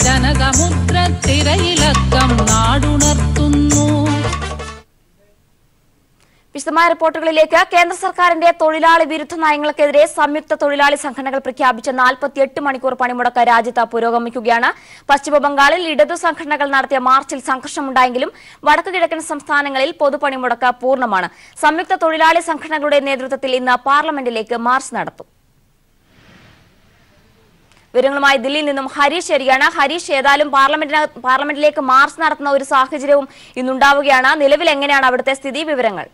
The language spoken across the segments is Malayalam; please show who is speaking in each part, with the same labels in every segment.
Speaker 1: ജനകമുദ്രത്തിരയിലക്കം നാടുണർത്തുന്നു.
Speaker 2: വിശദമായ റിപ്പോർട്ടുകളിലേക്ക്. കേന്ദ്ര സർക്കാരിന്റെ തൊഴിലാളി വിരുദ്ധ നയങ്ങൾക്കെതിരെ സംയുക്ത തൊഴിലാളി സംഘടനകൾ പ്രഖ്യാപിച്ച 48 മണിക്കൂർ പണിമുടക്ക് രാജ്യത്ത് പുരോഗമിക്കുകയാണ്. പശ്ചിമബംഗാളിൽ ഇടതു സംഘടനകൾ നടത്തിയ മാർച്ചിൽ സംഘർഷമുണ്ടായെങ്കിലും വടക്കു കിഴക്കൻ സംസ്ഥാനങ്ങളിൽ പൊതുപണിമുടക്ക് പൂർണ്ണമാണ്. സംയുക്ത തൊഴിലാളി സംഘടനകളുടെ നേതൃത്വത്തിൽ ഇന്ന് പാർലമെന്റിലേക്ക് മാർച്ച് നടത്തും. വിവരങ്ങളുമായി ദില്ലിയിൽ നിന്നും ഹരീഷ് ശരിയാണ്. ഹരീഷ്, ഏതായാലും പാർലമെന്റിലേക്ക് മാർച്ച് നടത്തുന്ന ഒരു സാഹചര്യവും ഇന്നുണ്ടാവുകയാണ്. നിലവിൽ എങ്ങനെയാണ് അവിടുത്തെ സ്ഥിതി വിവരങ്ങൾ?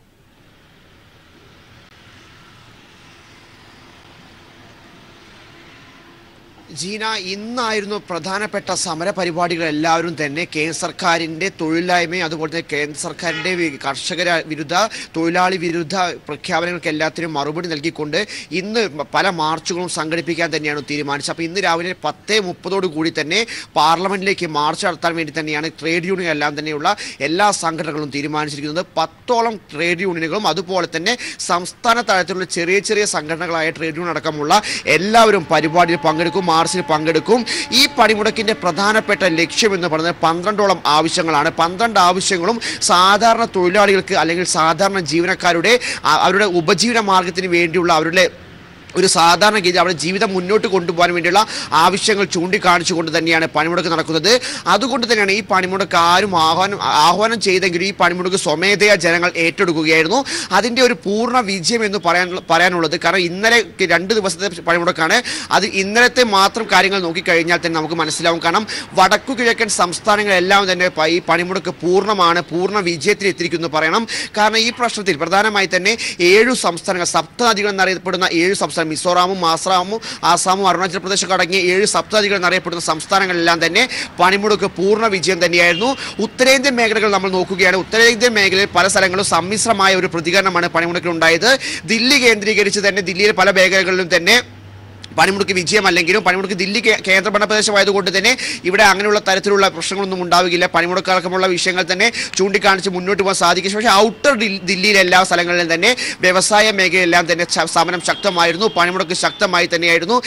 Speaker 3: ജീന, ഇന്നായിരുന്നു പ്രധാനപ്പെട്ട സമര പരിപാടികൾ എല്ലാവരും തന്നെ കേന്ദ്ര സർക്കാരിൻ്റെ തൊഴിലില്ലായ്മയും അതുപോലെ തന്നെ കേന്ദ്ര സർക്കാരിൻ്റെ കർഷക വിരുദ്ധ തൊഴിലാളി വിരുദ്ധ പ്രഖ്യാപനങ്ങൾക്ക് എല്ലാത്തിനും മറുപടി നൽകിക്കൊണ്ട് ഇന്ന് പല മാർച്ചുകളും സംഘടിപ്പിക്കാൻ തന്നെയാണ് തീരുമാനിച്ചത്. അപ്പോൾ ഇന്ന് രാവിലെ 10:30 കൂടി തന്നെ പാർലമെന്റിലേക്ക് മാർച്ച് നടത്താൻ വേണ്ടി തന്നെയാണ് ട്രേഡ് യൂണിയൻ എല്ലാം തന്നെയുള്ള എല്ലാ സംഘടനകളും തീരുമാനിച്ചിരിക്കുന്നത്. 10ഓളം ട്രേഡ് യൂണിയനുകളും അതുപോലെ തന്നെ സംസ്ഥാന തലത്തിലുള്ള ചെറിയ ചെറിയ സംഘടനകളായ ട്രേഡ് യൂണിയൻ അടക്കമുള്ള എല്ലാവരും പരിപാടിയിൽ പങ്കെടുക്കും, മാർച്ചിൽ പങ്കെടുക്കും. ഈ പണിമുടക്കിന്റെ പ്രധാനപ്പെട്ട ലക്ഷ്യം എന്ന് പറയുന്നത് 12ഓളം ആവശ്യങ്ങളാണ്. 12 ആവശ്യങ്ങളും സാധാരണ തൊഴിലാളികൾക്ക് അല്ലെങ്കിൽ സാധാരണ ജീവനക്കാരുടെ അവരുടെ ഉപജീവന മാർഗത്തിന് വേണ്ടിയുള്ള അവരുടെ ഒരു സാധാരണഗതി അവരുടെ ജീവിതം മുന്നോട്ട് കൊണ്ടുപോകാൻ വേണ്ടിയുള്ള ആവശ്യങ്ങൾ ചൂണ്ടിക്കാണിച്ചുകൊണ്ട് തന്നെയാണ് പണിമുടക്ക് നടക്കുന്നത്. അതുകൊണ്ട് തന്നെയാണ് ഈ പണിമുടക്ക് ആരും ആഹ്വാനം ചെയ്തെങ്കിലും ഈ പണിമുടക്ക് സ്വമേധയാ ജനങ്ങൾ ഏറ്റെടുക്കുകയായിരുന്നു. അതിൻ്റെ ഒരു പൂർണ്ണ വിജയം എന്ന് പറയാനുള്ളത് കാരണം ഇന്നലെ 2 ദിവസത്തെ പണിമുടക്കാണ്. അത് ഇന്നലത്തെ മാത്രം കാര്യങ്ങൾ നോക്കിക്കഴിഞ്ഞാൽ തന്നെ നമുക്ക് മനസ്സിലാവും. കാരണം വടക്കു കിഴക്കൻ സംസ്ഥാനങ്ങളെല്ലാം തന്നെ ഈ പണിമുടക്ക് പൂർണ്ണമാണ്, പൂർണ്ണ വിജയത്തിൽ എത്തിയിരിക്കുന്നു പറയണം. കാരണം ഈ പ്രശ്നത്തിൽ പ്രധാനമായി തന്നെ 7 സംസ്ഥാനങ്ങൾ, സപ്തനദികൾ എന്നറിയപ്പെടുന്ന 7 സംസ്ഥാനങ്ങൾ, മിസോറാമും ആസാമും അരുണാചൽ പ്രദേശ് അടങ്ങിയ 7 സപ്തനദികൾ എന്നറിയപ്പെടുന്ന സംസ്ഥാനങ്ങളിലെല്ലാം തന്നെ പണിമുടക്ക് പൂർണ്ണ വിജയം തന്നെയായിരുന്നു. ഉത്തരേന്ത്യൻ മേഖലകൾ നമ്മൾ നോക്കുകയാണ്. ഉത്തരേന്ത്യൻ മേഖലയിൽ പല സ്ഥലങ്ങളും സമ്മിശ്രമായ ഒരു പ്രതികരണമാണ് പണിമുടക്കിലുണ്ടായത്. ദില്ലി കേന്ദ്രീകരിച്ച് തന്നെ ദില്ലിയിലെ പല മേഖലകളിലും തന്നെ പണിമുടക്ക് വിജയമല്ലെങ്കിലും പണിമുടക്ക് ദില്ലി കേന്ദ്രഭരണ പ്രദേശമായതുകൊണ്ട് തന്നെ ഇവിടെ അങ്ങനെയുള്ള തരത്തിലുള്ള പ്രശ്നങ്ങളൊന്നും ഉണ്ടാവുകയില്ല. പണിമുടക്കടക്കമുള്ള വിഷയങ്ങൾ തന്നെ ചൂണ്ടിക്കാണിച്ച് മുന്നോട്ട് പോകാൻ സാധിക്കും. പക്ഷേ ഔട്ടർ ദില്ലിയിലെ എല്ലാ സ്ഥലങ്ങളിലും തന്നെ വ്യവസായ മേഖലയെല്ലാം തന്നെ സമരം ശക്തമായിരുന്നു, പണിമുടക്ക് ശക്തമായി തന്നെയായിരുന്നു.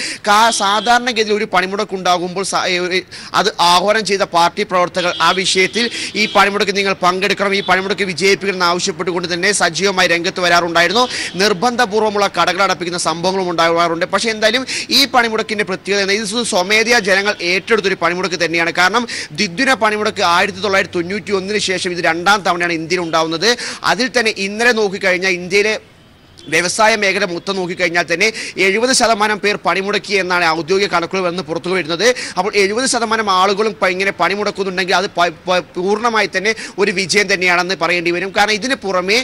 Speaker 3: സാധാരണഗതിയിൽ ഒരു പണിമുടക്ക് ഉണ്ടാകുമ്പോൾ അത് ആഹ്വാനം ചെയ്ത പാർട്ടി പ്രവർത്തകർ ആ വിഷയത്തിൽ ഈ പണിമുടക്ക് നിങ്ങൾ പങ്കെടുക്കണം, ഈ പണിമുടക്ക് വിജയിപ്പിക്കണം എന്നാവശ്യപ്പെട്ടുകൊണ്ട് തന്നെ സജീവമായി രംഗത്ത് വരാറുണ്ടായിരുന്നു. നിർബന്ധപൂർവ്വമുള്ള കടകൾ അടപ്പിക്കുന്ന സംഭവങ്ങളും ഉണ്ടാകാറുണ്ട്. പക്ഷേ എന്തായാലും ഈ പണിമുടക്കിന്റെ പ്രത്യേകത ഇത് സ്വമേധയാ ജനങ്ങൾ ഏറ്റെടുത്തൊരു പണിമുടക്ക് തന്നെയാണ്. കാരണം ദ്വിദിന പണിമുടക്ക് 1991 ശേഷം ഇത് 2ാം തവണയാണ് ഇന്ത്യയിൽ ഉണ്ടാവുന്നത്. അതിൽ തന്നെ ഇന്നലെ നോക്കിക്കഴിഞ്ഞാൽ ഇന്ത്യയിലെ വ്യവസായ മേഖല മൊത്തം നോക്കിക്കഴിഞ്ഞാൽ തന്നെ 70% പേർ പണിമുടക്കി എന്നാണ് ഔദ്യോഗിക കണക്കുകൾ വന്ന് പുറത്തു വരുന്നത്. അപ്പോൾ 70% ആളുകളും ഇങ്ങനെ പണിമുടക്കുന്നുണ്ടെങ്കിൽ അത് പൂർണ്ണമായി തന്നെ ഒരു വിജയം തന്നെയാണെന്ന് പറയേണ്ടി വരും. കാരണം ഇതിന് പുറമെ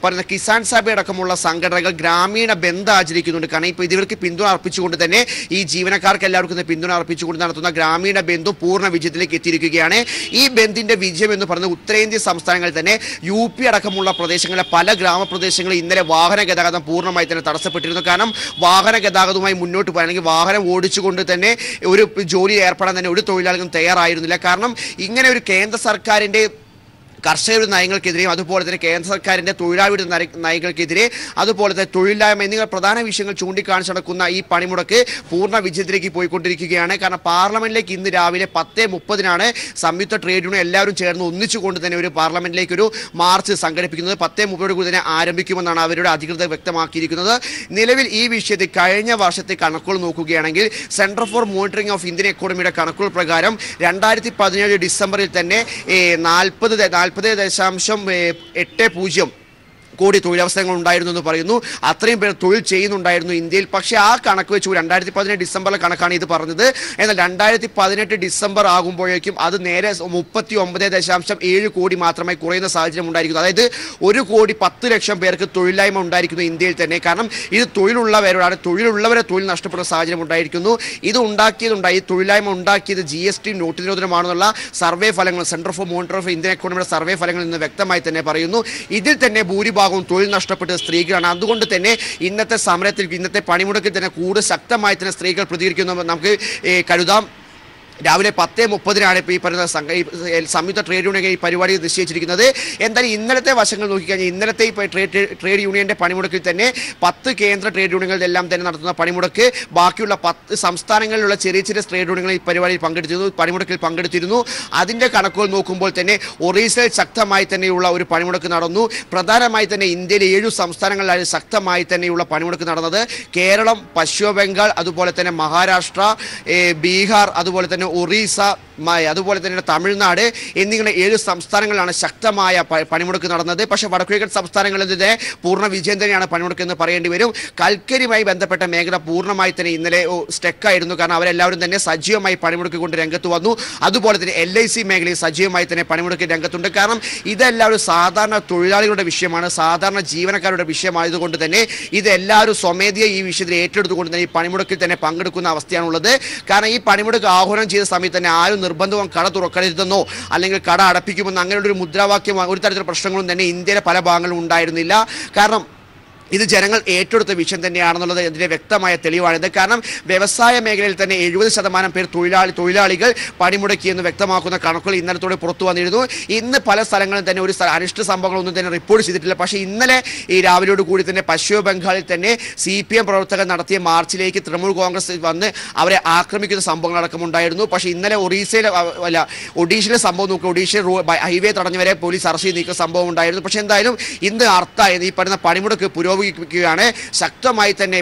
Speaker 3: പറഞ്ഞ കിസാൻ സഭ അടക്കമുള്ള സംഘടനകൾ ഗ്രാമീണ ബന്ദ് ആചരിക്കുന്നുണ്ട്. കാരണം ഇപ്പോൾ ഇവർക്ക് പിന്തുണ അർപ്പിച്ചുകൊണ്ട് തന്നെ ഈ ജീവനക്കാർക്ക് എല്ലാവർക്കും പിന്തുണ അർപ്പിച്ചുകൊണ്ട് നടത്തുന്ന ഗ്രാമീണ ബന്ധും പൂർണ്ണ വിജയത്തിലേക്ക് എത്തിയിരിക്കുകയാണ്. ഈ ബന്ദിന്റെ വിജയം എന്ന് പറയുന്നത് ഉത്തരേന്ത്യൻ സംസ്ഥാനങ്ങളിൽ തന്നെ UP അടക്കമുള്ള പ്രദേശങ്ങളിലെ പല ഗ്രാമപ്രദേശങ്ങളിൽ ഇന്നലെ വാഹന ഗതാഗതം പൂർണ്ണമായി തന്നെ തടസ്സപ്പെട്ടിരുന്നു. കാരണം വാഹന ഗതാഗതവുമായി മുന്നോട്ട് പോകാൻ അല്ലെങ്കിൽ വാഹനം ഓടിച്ചുകൊണ്ട് തന്നെ ഒരു ജോലിയിൽ ഏർപ്പെടാൻ തന്നെ ഒരു തൊഴിലാളികളും തയ്യാറായിരുന്നില്ല. കാരണം ഇങ്ങനെ ഒരു കേന്ദ്ര സർക്കാരിൻ്റെ കർഷകരുടെ നയങ്ങൾക്കെതിരെയും അതുപോലെ തന്നെ കേന്ദ്ര സർക്കാരിൻ്റെ തൊഴിലാളിയുടെ നയങ്ങൾക്കെതിരെ അതുപോലെ തന്നെ തൊഴിലില്ലായ്മ എന്നിവ പ്രധാന വിഷയങ്ങൾ ചൂണ്ടിക്കാണിച്ച് നടക്കുന്ന ഈ പണിമുടക്ക് പൂർണ്ണ വിജയത്തിലേക്ക് പോയിക്കൊണ്ടിരിക്കുകയാണ്. കാരണം പാർലമെന്റിലേക്ക് ഇന്ന് രാവിലെ 10:30 സംയുക്ത ട്രേഡ് യൂണിയൻ എല്ലാവരും ചേർന്ന് ഒന്നിച്ചുകൊണ്ട് തന്നെ ഒരു പാർലമെന്റിലേക്ക് ഒരു മാർച്ച് സംഘടിപ്പിക്കുന്നത് 10:30 കൂടി തന്നെ ആരംഭിക്കുമെന്നാണ് അവരുടെ അധികൃതർ വ്യക്തമാക്കിയിരിക്കുന്നത്. നിലവിൽ ഈ വിഷയത്തിൽ കഴിഞ്ഞ വർഷത്തെ കണക്കുകൾ നോക്കുകയാണെങ്കിൽ centre for monitoring of Indian എക്കോണമിയുടെ കണക്കുകൾ പ്രകാരം 2017 ഡിസംബറിൽ തന്നെ 40.80 കോടി തൊഴിലവസരങ്ങൾ ഉണ്ടായിരുന്നു എന്ന് പറയുന്നു. അത്രയും പേർ തൊഴിൽ ചെയ്യുന്നുണ്ടായിരുന്നു ഇന്ത്യയിൽ. പക്ഷേ ആ കണക്ക് വെച്ച് 2017 ഡിസംബറിലെ കണക്കാണ് ഇത് പറഞ്ഞത്. എന്നാൽ 2018 ഡിസംബർ ആകുമ്പോഴേക്കും അത് നേരെ 39.7 കോടി മാത്രമായി കുറയുന്ന സാഹചര്യം ഉണ്ടായിരിക്കുന്നു. അതായത് 1,10,00,000 പേർക്ക് തൊഴിലില്ലായ്മ ഉണ്ടായിരിക്കുന്നു ഇന്ത്യയിൽ തന്നെ. കാരണം ഇത് തൊഴിലുള്ളവരോടാണ്, തൊഴിലുള്ളവരെ തൊഴിൽ നഷ്ടപ്പെടുന്ന സാഹചര്യം ഉണ്ടായിരിക്കുന്നു. ഇത് ഈ തൊഴിലില്ലായ്മ ഉണ്ടാക്കിയത് GST നോട്ട് നിരോധനമാണെന്നുള്ള സർവേ ഫലങ്ങൾ centre for monitoring of Indian എക്കോണമിയുടെ സർവേ ഫലങ്ങളിൽ നിന്ന് വ്യക്തമായി തന്നെ പറയുന്നു. ഇതിൽ തന്നെ ഭൂരിഭാഗം തൊഴിൽ നഷ്ടപ്പെട്ട സ്ത്രീകളാണ്. അതുകൊണ്ട് തന്നെ ഇന്നത്തെ സമരത്തിൽ, ഇന്നത്തെ പണിമുടക്കിൽ തന്നെ കൂടുതൽ ശക്തമായി തന്നെ സ്ത്രീകൾ പ്രതികരിക്കുന്നു നമുക്ക് കരുതാം. രാവിലെ 10:30 ഇപ്പോൾ ഈ പറയുന്ന സംയുക്ത ട്രേഡ് യൂണിയൻ ഈ പരിപാടി നിശ്ചയിച്ചിരിക്കുന്നത്. എന്തായാലും ഇന്നലത്തെ വശങ്ങൾ നോക്കിക്കഴിഞ്ഞാൽ ഇന്നലത്തെ ഇപ്പോൾ ട്രേഡ് യൂണിയൻ്റെ പണിമുടക്കിൽ തന്നെ 10 കേന്ദ്ര ട്രേഡ് യൂണിയനുകളെല്ലാം തന്നെ നടത്തുന്ന പണിമുടക്ക് ബാക്കിയുള്ള 10 സംസ്ഥാനങ്ങളിലുള്ള ചെറിയ ചെറിയ ട്രേഡ് യൂണിയനുകൾ ഈ പരിപാടിയിൽ പണിമുടക്കിൽ പങ്കെടുത്തിരുന്നു. അതിൻ്റെ കണക്കുകൾ നോക്കുമ്പോൾ തന്നെ ഒറീസയിൽ ശക്തമായി തന്നെയുള്ള ഒരു പണിമുടക്ക് നടന്നു. പ്രധാനമായി തന്നെ ഇന്ത്യയിലെ 7 സംസ്ഥാനങ്ങളിലായി ശക്തമായി തന്നെയുള്ള പണിമുടക്ക് നടന്നത്. കേരളം, പശ്ചിമ ബംഗാൾ, അതുപോലെ തന്നെ മഹാരാഷ്ട്ര, ബീഹാർ, അതുപോലെ തന്നെ ഒറീസ, അതുപോലെ തന്നെ തമിഴ്നാട് എന്നിങ്ങനെ 7 സംസ്ഥാനങ്ങളിലാണ് ശക്തമായ പണിമുടക്ക് നടന്നത്. പക്ഷേ വടക്കുകിഴക്കൻ സംസ്ഥാനങ്ങളിൽ നിന്ന് പൂർണ്ണ വിജയം തന്നെയാണ് പണിമുടക്ക് എന്ന് പറയേണ്ടി വരും. കൽക്കരിയുമായി ബന്ധപ്പെട്ട മേഖല പൂർണ്ണമായി തന്നെ ഇന്നലെ സ്റ്റക്കായിരുന്നു. കാരണം അവരെല്ലാവരും തന്നെ സജീവമായി പണിമുടക്ക് കൊണ്ട് രംഗത്ത് വന്നു. അതുപോലെ തന്നെ LIC മേഖലയിൽ സജീവമായി തന്നെ പണിമുടക്ക് രംഗത്തുണ്ട്. കാരണം ഇതെല്ലാവരും സാധാരണ തൊഴിലാളികളുടെ വിഷയമാണ്, സാധാരണ ജീവനക്കാരുടെ വിഷയമായതുകൊണ്ട് തന്നെ ഇതെല്ലാവരും സ്വമേധയ ഈ വിഷയത്തിൽ ഏറ്റെടുത്തുകൊണ്ട് തന്നെ ഈ പണിമുടക്കിൽ തന്നെ പങ്കെടുക്കുന്ന അവസ്ഥയാണുള്ളത്. കാരണം ഈ പണിമുടക്ക് ആഹ്വാനം ചെയ്ത സമയത്ത് തന്നെ ആരും നിർബന്ധവും കട തുറക്കരുതെന്നോ അല്ലെങ്കിൽ കട അടപ്പിക്കുമെന്നോ അങ്ങനെയുള്ള ഒരു മുദ്രാവാക്യം ഒരു തരത്തിലുള്ള പ്രശ്നങ്ങളും തന്നെ ഇന്ത്യയിലെ പല ഭാഗങ്ങളിലും ഉണ്ടായിരുന്നില്ല. കാരണം ഇത് ജനങ്ങൾ ഏറ്റെടുത്ത വിഷയം തന്നെയാണെന്നുള്ളത് ഇതിൻ്റെ വ്യക്തമായ തെളിവാണിത്. കാരണം വ്യവസായ മേഖലയിൽ തന്നെ 70% പേർ തൊഴിലാളികൾ പണിമുടക്കിയെന്ന് വ്യക്തമാക്കുന്ന കണക്കുകൾ ഇന്നലത്തോടെ പുറത്തു വന്നിരുന്നു. ഇന്ന് പല സ്ഥലങ്ങളിൽ തന്നെ ഒരു അനിഷ്ട സംഭവങ്ങളൊന്നും തന്നെ റിപ്പോർട്ട് ചെയ്തിട്ടില്ല. പക്ഷേ ഇന്നലെ ഈ രാവിലെയോട് കൂടി തന്നെ പശ്ചിമ ബംഗാളിൽ തന്നെ CPM പ്രവർത്തകർ നടത്തിയ മാർച്ചിലേക്ക് തൃണമൂൽ കോൺഗ്രസ് വന്ന് അവരെ ആക്രമിക്കുന്ന സംഭവങ്ങളടക്കമുണ്ടായിരുന്നു. പക്ഷേ ഇന്നലെ ഒഡീഷയിലെ സംഭവം നോക്കുക, ഒഡീഷയിൽ ഹൈവേ തടഞ്ഞവരെ പോലീസ് അറസ്റ്റ് ചെയ്ത് നീക്കുന്ന സംഭവം ഉണ്ടായിരുന്നു. പക്ഷേ എന്തായാലും ഇന്ന് അർത്ഥമായത് ഈ പറയുന്ന പണിമുടക്ക് പുരോഗമിക്കുകയാണ്. ശക്തമായി തന്നെ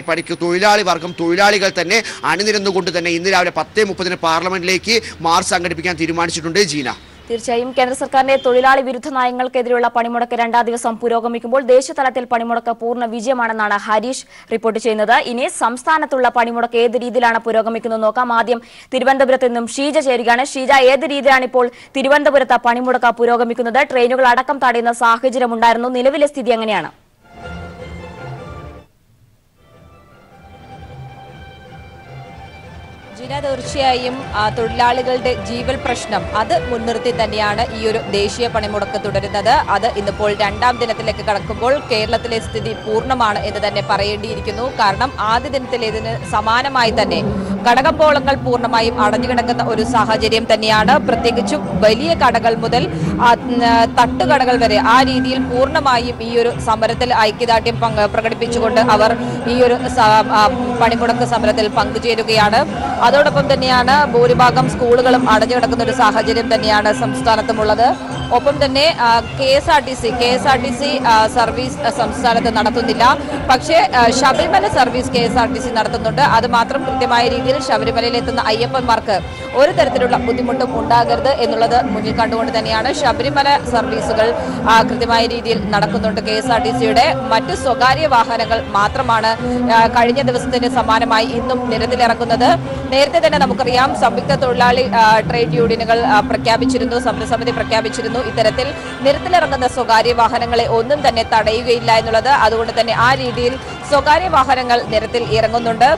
Speaker 3: തൊഴിലാളികൾ തന്നെ അണിനിരന്നുകൊണ്ട് തന്നെ ഇന്ന് രാവിലെ 10:30 പാർലമെന്റിലേക്ക് മാർച്ച് സംഘടിപ്പിക്കാൻ തീരുമാനിച്ചിട്ടുണ്ട്. ജീന,
Speaker 2: തീർച്ചയായും കേന്ദ്ര സർക്കാരിന്റെ തൊഴിലാളി വിരുദ്ധ നയങ്ങൾക്കെതിരെയുള്ള പണിമുടക്ക് 2ാം ദിവസം പുരോഗമിക്കുമ്പോൾ ദേശീയ തലത്തിൽ പണിമുടക്ക് പൂർണ്ണ വിജയമാണെന്നാണ് ഹരീഷ് റിപ്പോർട്ട് ചെയ്യുന്നത്. ഇനി സംസ്ഥാനത്തുള്ള പണിമുടക്ക് ഏത് രീതിയിലാണ് പുരോഗമിക്കുന്നത് നോക്കാം. ആദ്യം തിരുവനന്തപുരത്ത് നിന്നും ഷീജ ചേരുകയാണ്. ഷീജ, ഏത് രീതിയിലാണ് ഇപ്പോൾ തിരുവനന്തപുരത്ത് പണിമുടക്ക് പുരോഗമിക്കുന്നത്? ട്രെയിനുകൾ അടക്കം തടയുന്ന സാഹചര്യം ഉണ്ടായിരുന്നു. നിലവിലെ സ്ഥിതി എങ്ങനെയാണ്?
Speaker 4: തീർച്ചയായും തൊഴിലാളികളുടെ ജീവൽ പ്രശ്നം അത് മുൻനിർത്തി തന്നെയാണ് ഈ ഒരു ദേശീയ പണിമുടക്ക് തുടരുന്നത്. അത് ഇന്നിപ്പോൾ 2ാം ദിനത്തിലേക്ക് കടക്കുമ്പോൾ കേരളത്തിലെ സ്ഥിതി പൂർണ്ണമാണ് എന്ന് തന്നെ പറയേണ്ടിയിരിക്കുന്നു. കാരണം ആദ്യ ദിനത്തിലേതിന് സമാനമായി തന്നെ കടകമ്പോളങ്ങൾ പൂർണ്ണമായും അടഞ്ഞുകിടക്കുന്ന ഒരു സാഹചര്യം തന്നെയാണ്. പ്രത്യേകിച്ചും വലിയ കടകൾ മുതൽ തട്ടുകടകൾ വരെ ആ രീതിയിൽ പൂർണ്ണമായും ഈ ഒരു സമരത്തിൽ ഐക്യദാർഢ്യം പ്രകടിപ്പിച്ചുകൊണ്ട് അവർ ഈ ഒരു പണിമുടക്ക് സമരത്തിൽ പങ്കുചേരുകയാണ്. അതോടൊപ്പം തന്നെയാണ് ഭൂരിഭാഗം സ്കൂളുകളും അടഞ്ഞു കിടക്കുന്ന ഒരു സാഹചര്യം തന്നെയാണ് സംസ്ഥാനത്തുമുള്ളത്. ഒപ്പം തന്നെ KSRTC സർവീസ് സംസ്ഥാനത്ത് നടത്തുന്നില്ല. പക്ഷേ ശബരിമല സർവീസ് KSRTC നടത്തുന്നുണ്ട്. അത് മാത്രം കൃത്യമായ രീതിയിൽ ശബരിമലയിൽ എത്തുന്ന അയ്യപ്പന്മാർക്ക് ഒരു തരത്തിലുള്ള ബുദ്ധിമുട്ടും ഉണ്ടാകരുത് എന്നുള്ളത് മുന്നിൽ കണ്ടുകൊണ്ട് തന്നെയാണ് ശബരിമല സർവീസുകൾ കൃത്യമായ രീതിയിൽ നടക്കുന്നുണ്ട്. KSRTCയുടെ മറ്റ് സ്വകാര്യ വാഹനങ്ങൾ മാത്രമാണ് കഴിഞ്ഞ ദിവസത്തിന് സമാനമായി ഇന്നും നിരത്തിലിറങ്ങുന്നത്. നേരത്തെ തന്നെ നമുക്കറിയാം സംയുക്ത തൊഴിലാളി ട്രേഡ് യൂണിയനുകൾ പ്രഖ്യാപിച്ചിരുന്നു, സമരസമിതി പ്രഖ്യാപിച്ചിരുന്നു ഇത്തരത്തിൽ നിരത്തിലിറങ്ങുന്ന സ്വകാര്യ വാഹനങ്ങളെ ഒന്നും തന്നെ തടയുകയില്ല എന്നുള്ളത്. അതുകൊണ്ട് തന്നെ ആ രീതിയിൽ സ്വകാര്യ വാഹനങ്ങൾ നിരത്തിൽ ഇറങ്ങുന്നുണ്ട്.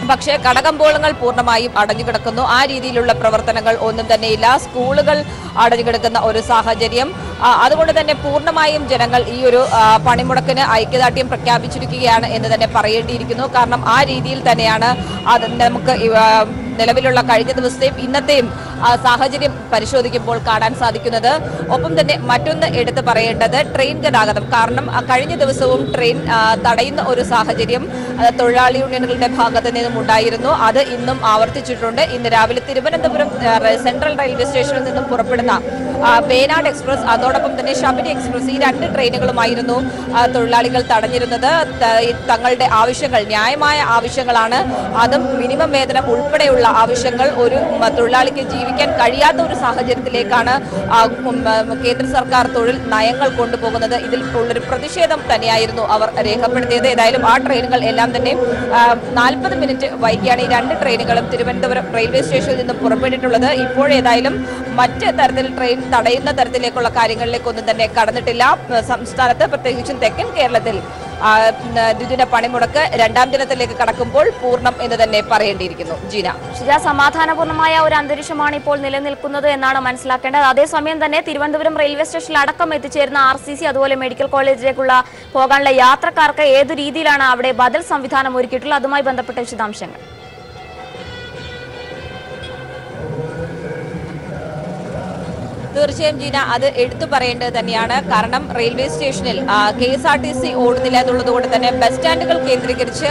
Speaker 4: പക്ഷേ കടകമ്പോളങ്ങൾ പൂർണ്ണമായും അടഞ്ഞുകിടക്കുന്നു. ആ രീതിയിലുള്ള പ്രവർത്തനങ്ങൾ ഒന്നും തന്നെയില്ല. സ്കൂളുകൾ അടഞ്ഞുകിടക്കുന്ന ഒരു സാഹചര്യം. അതുകൊണ്ട് തന്നെ പൂർണ്ണമായും ജനങ്ങൾ ഈ ഒരു പണിമുടക്കിന് ഐക്യദാർഢ്യം പ്രഖ്യാപിച്ചിരിക്കുകയാണ് എന്ന് തന്നെ പറയേണ്ടിയിരിക്കുന്നു. കാരണം ആ രീതിയിൽ തന്നെയാണ് അത് നമുക്ക് നിലവിലുള്ള കഴിഞ്ഞ ദിവസത്തെയും ഇന്നത്തെയും സാഹചര്യം പരിശോധിക്കുമ്പോൾ കാണാൻ സാധിക്കുന്നത്. ഒപ്പം തന്നെ മറ്റൊന്ന് എടുത്തു പറയേണ്ടത് ട്രെയിൻ ഗതാഗതം. കാരണം കഴിഞ്ഞ ദിവസവും ട്രെയിൻ തടയുന്ന ഒരു സാഹചര്യം തൊഴിലാളി യൂണിയനുകളുടെ ഭാഗത്ത് നിന്നും ഉണ്ടായിരുന്നു. അത് ഇന്നും ആവർത്തിച്ചിട്ടുണ്ട്. ഇന്ന് രാവിലെ തിരുവനന്തപുരം സെൻട്രൽ റെയിൽവേ സ്റ്റേഷനിൽ നിന്നും പുറപ്പെടുന്ന വേനാട് എക്സ്പ്രസ്, അതോടൊപ്പം തന്നെ ശബരി എക്സ്പ്രസ്, ഈ 2 ട്രെയിനുകളുമായിരുന്നു തൊഴിലാളികൾ തടഞ്ഞിരുന്നത്. തങ്ങളുടെ ആവശ്യങ്ങൾ ന്യായമായ ആവശ്യങ്ങളാണ്. അതും മിനിമം വേതനം ഉൾപ്പെടെയുള്ള ആവശ്യങ്ങൾ ഒരു തൊഴിലാളിക്ക് ജീവിക്കാൻ കഴിയാത്ത ഒരു സാഹചര്യത്തിലേക്കാണ് കേന്ദ്ര സർക്കാർ തൊഴിൽ നയങ്ങൾ കൊണ്ടുപോകുന്നത്. ഇതിൽ ഉള്ളൊരു പ്രതിഷേധം തന്നെയായിരുന്നു അവർ രേഖപ്പെടുത്തിയത്. ഏതായാലും ആ ട്രെയിനുകൾ എല്ലാം തന്നെ 40 മിനിറ്റ് വൈകിയാണ് ഈ 2 ട്രെയിനുകളും തിരുവനന്തപുരം റെയിൽവേ സ്റ്റേഷനിൽ നിന്നും പുറപ്പെട്ടിട്ടുള്ളത്. ഇപ്പോഴേതായാലും മറ്റ് തരത്തിൽ ട്രെയിൻ തടയുന്ന തരത്തിലേക്കുള്ള കാര്യങ്ങളിലേക്കൊന്നും തന്നെ കടന്നിട്ടില്ല. സംസ്ഥാനത്ത് പ്രത്യേകിച്ചും തെക്കൻ കേരളത്തിൽ ദ്വിദിന പണിമുടക്ക് 2ാം ദിനത്തിലേക്ക് കടക്കുമ്പോൾ പൂർണ്ണം എന്ന് തന്നെ പറയേണ്ടിയിരിക്കുന്നു. ജീന,
Speaker 2: സമാധാനപൂർണ്ണമായ ഒരു അന്തരീക്ഷമാണ് ഇപ്പോൾ നിലനിൽക്കുന്നത് എന്നാണ് മനസ്സിലാക്കേണ്ടത്. അതേസമയം തന്നെ തിരുവനന്തപുരം റെയിൽവേ സ്റ്റേഷനിൽ അടക്കം എത്തിച്ചേരുന്ന RCC അതുപോലെ മെഡിക്കൽ കോളേജിലേക്കുള്ള പോകാനുള്ള യാത്രക്കാർക്ക് ഏതു രീതിയിലാണ് അവിടെ ബദൽ സംവിധാനം ഒരുക്കിയിട്ടുള്ളത്? അതുമായി ബന്ധപ്പെട്ട വിശദാംശങ്ങൾ.
Speaker 4: തീർച്ചയായും ജീന, അത് എടുത്തു പറയേണ്ടത് തന്നെയാണ്. കാരണം റെയിൽവേ സ്റ്റേഷനിൽ KSRTC ഓടുന്നില്ല എന്നുള്ളത് കൊണ്ട് തന്നെ ബസ് സ്റ്റാൻഡുകൾ കേന്ദ്രീകരിച്ച്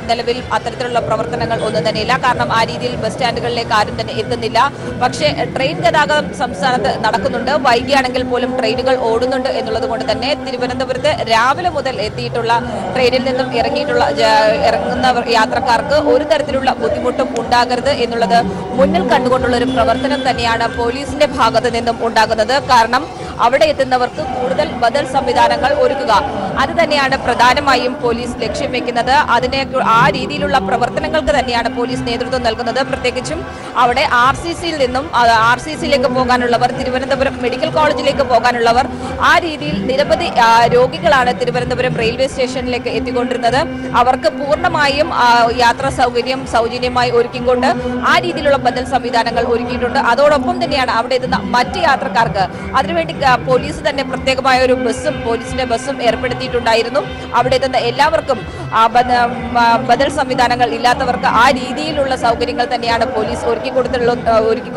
Speaker 4: നിലവിൽ അത്തരത്തിലുള്ള പ്രവർത്തനങ്ങൾ ഒന്നും തന്നെയില്ല. കാരണം ആ രീതിയിൽ ബസ് സ്റ്റാൻഡുകളിലേക്ക് ആരും തന്നെ എത്തുന്നില്ല. പക്ഷേ ട്രെയിൻ ഗതാഗതം സംസ്ഥാനത്ത് നടക്കുന്നുണ്ട്. വൈകിയാണെങ്കിൽ പോലും ട്രെയിനുകൾ ഓടുന്നുണ്ട് എന്നുള്ളത് കൊണ്ട് തന്നെ തിരുവനന്തപുരത്ത് രാവിലെ മുതൽ എത്തിയിട്ടുള്ള ട്രെയിനിൽ നിന്നും ഇറങ്ങുന്ന യാത്രക്കാർക്ക് ഒരു തരത്തിലുള്ള ബുദ്ധിമുട്ടും ഉണ്ടാകരുത് എന്നുള്ളത് മുന്നിൽ കണ്ടുകൊണ്ടുള്ള ഒരു പ്രവർത്തനം തന്നെയാണ് പോലീസിന്റെ ഭാഗത്ത് നിന്നും ഉണ്ടാകുന്നത്. കാരണം അവിടെ എത്തുന്നവർക്ക് കൂടുതൽ ബദൽ സംവിധാനങ്ങൾ ഒരുക്കുക, അത് തന്നെയാണ് പ്രധാനമായും പോലീസ് ലക്ഷ്യം വെക്കുന്നത്. ആ രീതിയിലുള്ള പ്രവർത്തനങ്ങൾക്ക് തന്നെയാണ് പോലീസ് നേതൃത്വം നൽകുന്നത്. പ്രത്യേകിച്ചും അവിടെ RCCയിൽ നിന്നും RCCയിലേക്ക് പോകാനുള്ളവർ, തിരുവനന്തപുരം മെഡിക്കൽ കോളേജിലേക്ക് പോകാനുള്ളവർ, ആ രീതിയിൽ നിരവധി രോഗികളാണ് തിരുവനന്തപുരം റെയിൽവേ സ്റ്റേഷനിലേക്ക് എത്തിക്കൊണ്ടിരുന്നത്. അവർക്ക് പൂർണ്ണമായും യാത്രാ സൗകര്യം സൗജന്യമായി ഒരുക്കിക്കൊണ്ട് ആ രീതിയിലുള്ള ബദൽ സംവിധാനങ്ങൾ ഒരുക്കിയിട്ടുണ്ട്. അതോടൊപ്പം തന്നെയാണ് അവിടെ എത്തുന്ന മറ്റ് യാത്രക്കാർക്ക് അതിനുവേണ്ടി പോലീസ് തന്നെ പ്രത്യേകമായ ഒരു പോലീസിന്റെ ബസ്സും ഏർപ്പെടുത്തിയിട്ടുണ്ടായിരുന്നു. അവിടെ എത്തുന്ന എല്ലാവർക്കും ബദൽ സംവിധാനങ്ങൾ ഇല്ലാത്തവർക്ക് ആ രീതിയിലുള്ള സൗകര്യങ്ങൾ തന്നെയാണ് പോലീസ് ഒരുക്കി